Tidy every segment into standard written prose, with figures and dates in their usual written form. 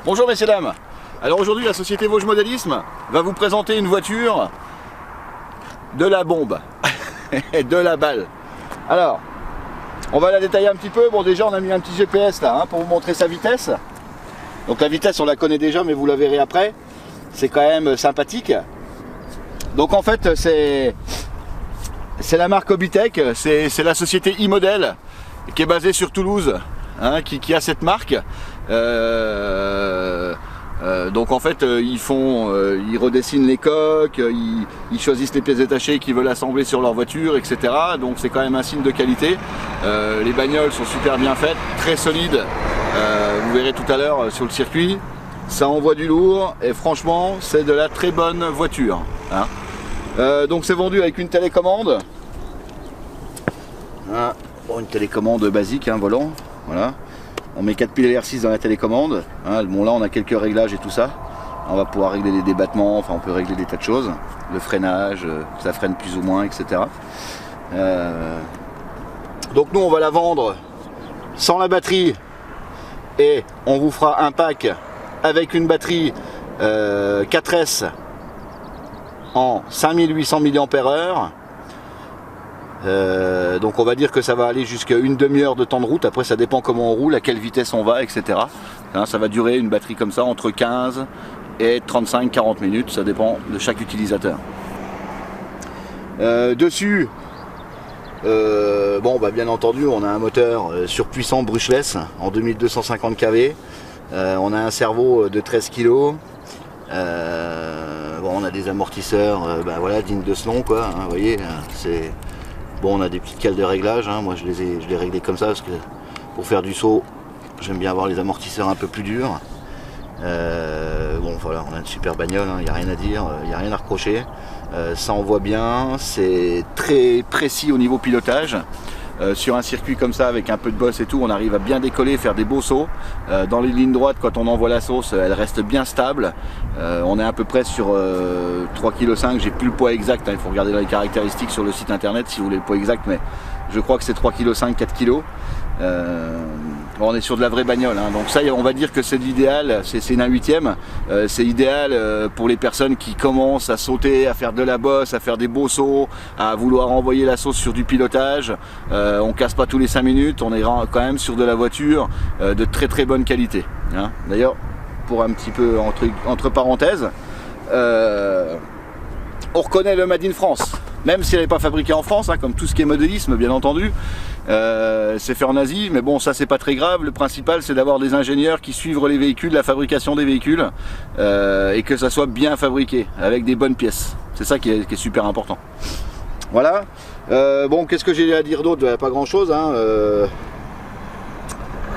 Bonjour messieurs dames. Alors aujourd'hui la société Vosges Modélisme va vous présenter une voiture de la bombe et de la balle. Alors on va la détailler un petit peu. Bon, déjà on a mis un petit GPS là pour vous montrer sa vitesse. Donc la vitesse on la connaît déjà, mais vous la verrez après. C'est quand même sympathique. Donc en fait c'est la marque Obitech, c'est la société e-Model qui est basée sur Toulouse, qui a cette marque. Donc en fait ils redessinent les coques, ils choisissent les pièces détachées qu'ils veulent assembler sur leur voiture, etc. Donc c'est quand même un signe de qualité. Les bagnoles sont super bien faites, très solides. Vous verrez tout à l'heure sur le circuit, ça envoie du lourd et franchement c'est de la très bonne voiture. Donc c'est vendu avec une télécommande. Bon, une télécommande basique, volant. Voilà. On met 4 piles LR6 dans la télécommande. Bon là on a quelques réglages et tout ça. On va pouvoir régler les débattements, enfin on peut régler des tas de choses. Le freinage, ça freine plus ou moins, etc. Donc nous on va la vendre sans la batterie. Et on vous fera un pack avec une batterie 4S en 5800 mAh. Donc on va dire que ça va aller jusqu'à une demi-heure de temps de route. Après ça dépend comment on roule, à quelle vitesse on va, etc. Ça va durer une batterie comme ça entre 15 et 35-40 minutes, ça dépend de chaque utilisateur. Dessus, bien entendu on a un moteur surpuissant brushless en 2250 kV. On a un cerveau de 13 kg. On a des amortisseurs dignes de ce nom, vous voyez, c'est... Bon, on a des petites cales de réglage, moi je les réglé comme ça parce que pour faire du saut, j'aime bien avoir les amortisseurs un peu plus durs. Voilà, on a une super bagnole, il n'y a rien à dire, il n'y a rien à reprocher. Ça envoie bien, c'est très précis au niveau pilotage. Sur un circuit comme ça avec un peu de bosse et tout, on arrive à bien décoller, faire des beaux sauts. Dans les lignes droites, quand on envoie la sauce, elle reste bien stable. On est à peu près sur 3,5 kg, j'ai plus le poids exact, il faut regarder dans les caractéristiques sur le site internet si vous voulez le poids exact, mais je crois que c'est 3,5 kg, 4 kg. On est sur de la vraie bagnole, donc ça on va dire que c'est l'idéal, c'est une 1/8e, c'est idéal pour les personnes qui commencent à sauter, à faire de la bosse, à faire des beaux sauts, à vouloir envoyer la sauce sur du pilotage. On casse pas tous les 5 minutes, on est quand même sur de la voiture de très très bonne qualité. D'ailleurs, pour un petit peu entre parenthèses, on reconnaît le Made in France, même si elle n'est pas fabriquée en France, comme tout ce qui est modélisme bien entendu. C'est fait en Asie, mais bon, ça c'est pas très grave. Le principal c'est d'avoir des ingénieurs qui suivent les véhicules, la fabrication des véhicules, et que ça soit bien fabriqué avec des bonnes pièces. C'est ça qui est super important. Voilà. Qu'est-ce que j'ai à dire d'autre? Pas grand chose.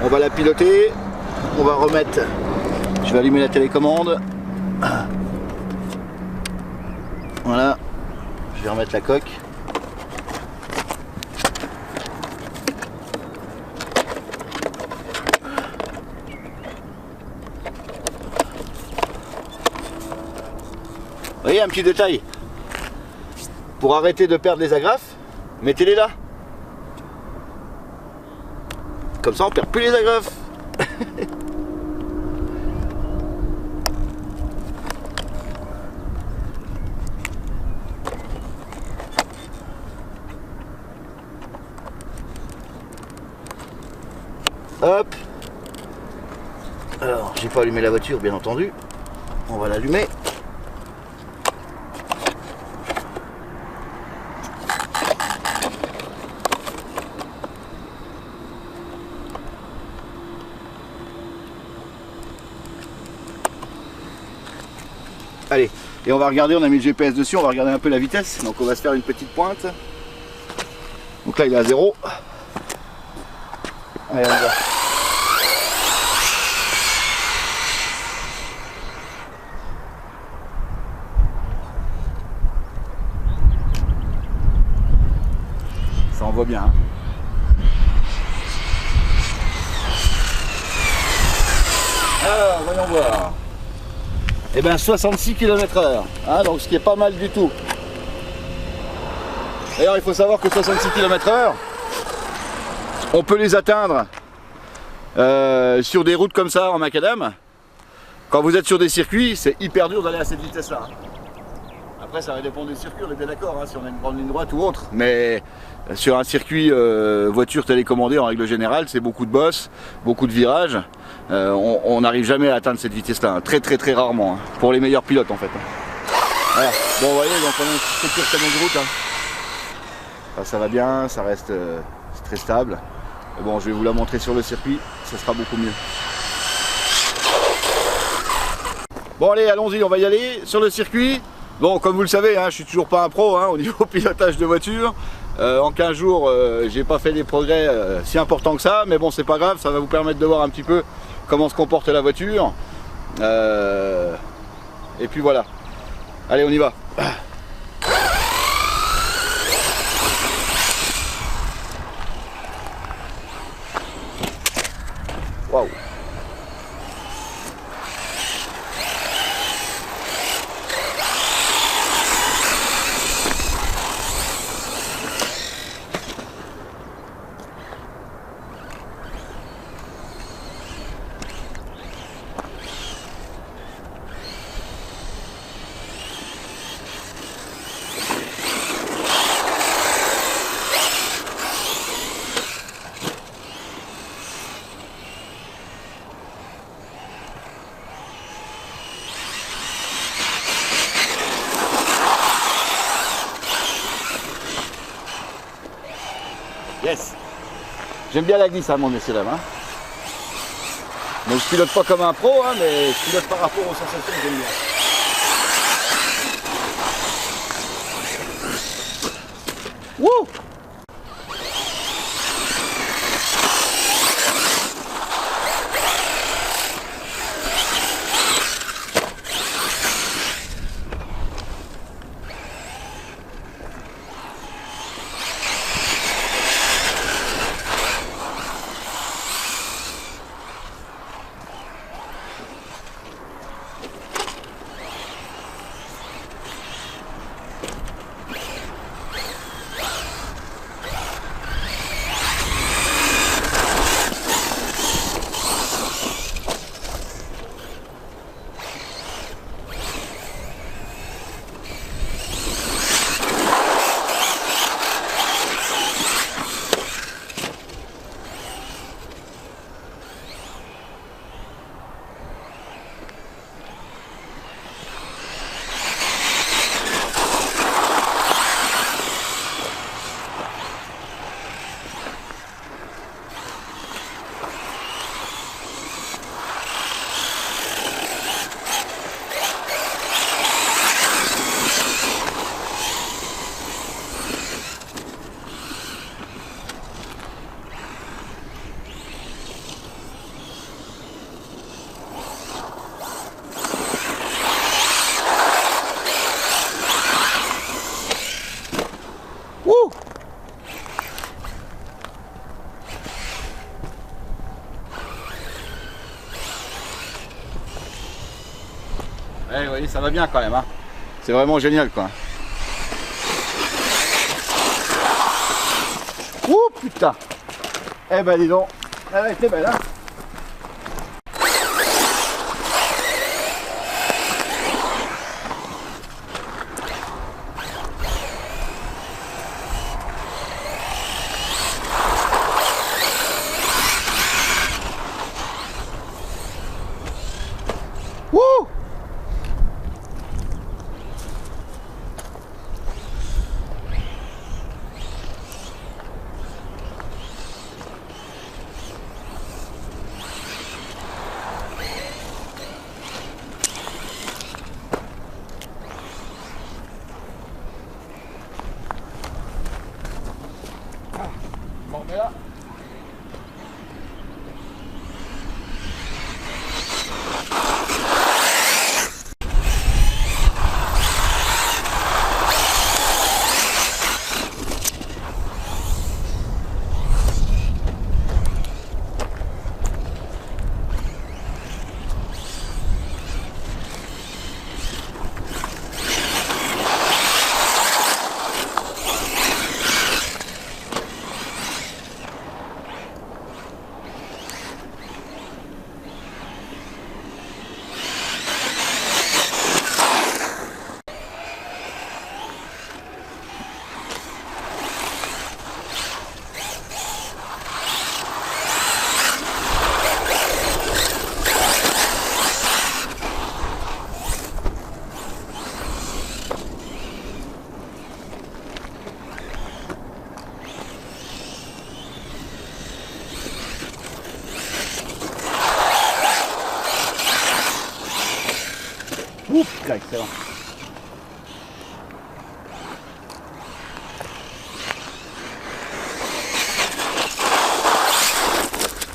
On va la piloter. On va remettre. Je vais allumer la télécommande. Voilà. Je vais remettre la coque. Vous voyez un petit détail, pour arrêter de perdre les agrafes, mettez-les là. Comme ça on perd plus les agrafes. Hop. Alors j'ai pas allumé la voiture bien entendu. On va l'allumer. Allez, et on va regarder, on a mis le GPS dessus, on va regarder un peu la vitesse. Donc on va se faire une petite pointe. Donc là il est à 0. Allez, on y va. Ça envoie bien. Alors, voyons voir. Et bien 66 km/h, donc ce qui est pas mal du tout. D'ailleurs il faut savoir que 66 km/h, on peut les atteindre sur des routes comme ça en macadam. Quand vous êtes sur des circuits, c'est hyper dur d'aller à cette vitesse-là. Après, ça va dépendre des circuits, on est bien d'accord, hein, si on a une grande ligne droite ou autre. Mais sur un circuit voiture télécommandée, en règle générale, c'est beaucoup de bosses, beaucoup de virages. On n'arrive jamais à atteindre cette vitesse-là, hein. Très très très rarement, hein, pour les meilleurs pilotes en fait. Voilà. Bon, vous voyez, donc on a une structure camion de route. Hein. Enfin, ça va bien, ça reste très stable. Mais bon, je vais vous la montrer sur le circuit, ça sera beaucoup mieux. Bon allez, allons-y, on va y aller sur le circuit. Bon, comme vous le savez, hein, je suis toujours pas un pro hein, au niveau pilotage de voiture. En 15 jours, j'ai pas fait des progrès si importants que ça, mais bon, c'est pas grave, ça va vous permettre de voir un petit peu comment se comporte la voiture. Et puis voilà. Allez, on y va. Waouh. Yes. J'aime bien la glisse, hein, mon messieurs dames. Hein. Donc je pilote pas comme un pro, hein, mais je pilote par rapport aux sensations que j'aime bien. Wouh! Ouais, vous voyez, ça va bien quand même, hein. C'est vraiment génial, quoi. Ouh, putain. Eh ben, dis donc. Elle a été belle, hein. Wouh. Bon, mais là. Ouf, excellent.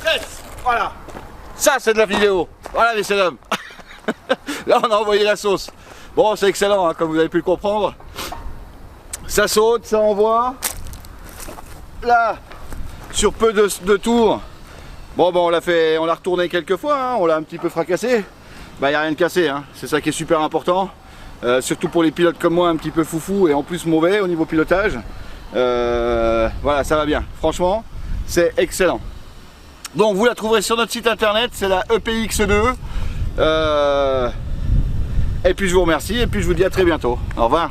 Yes, voilà. Ça c'est de la vidéo. Voilà messieurs dames. Là on a envoyé la sauce. Bon c'est excellent hein, comme vous avez pu le comprendre. Ça saute, ça envoie. Là, sur peu de tours. Bon on l'a retourné quelques fois, hein, on l'a un petit peu fracassé. Bah il n'y a rien de cassé, hein. C'est ça qui est super important. Surtout pour les pilotes comme moi un petit peu foufou et en plus mauvais au niveau pilotage. Voilà, ça va bien. Franchement, c'est excellent. Donc vous la trouverez sur notre site internet, c'est la EPX2. Et puis je vous remercie et puis je vous dis à très bientôt. Au revoir.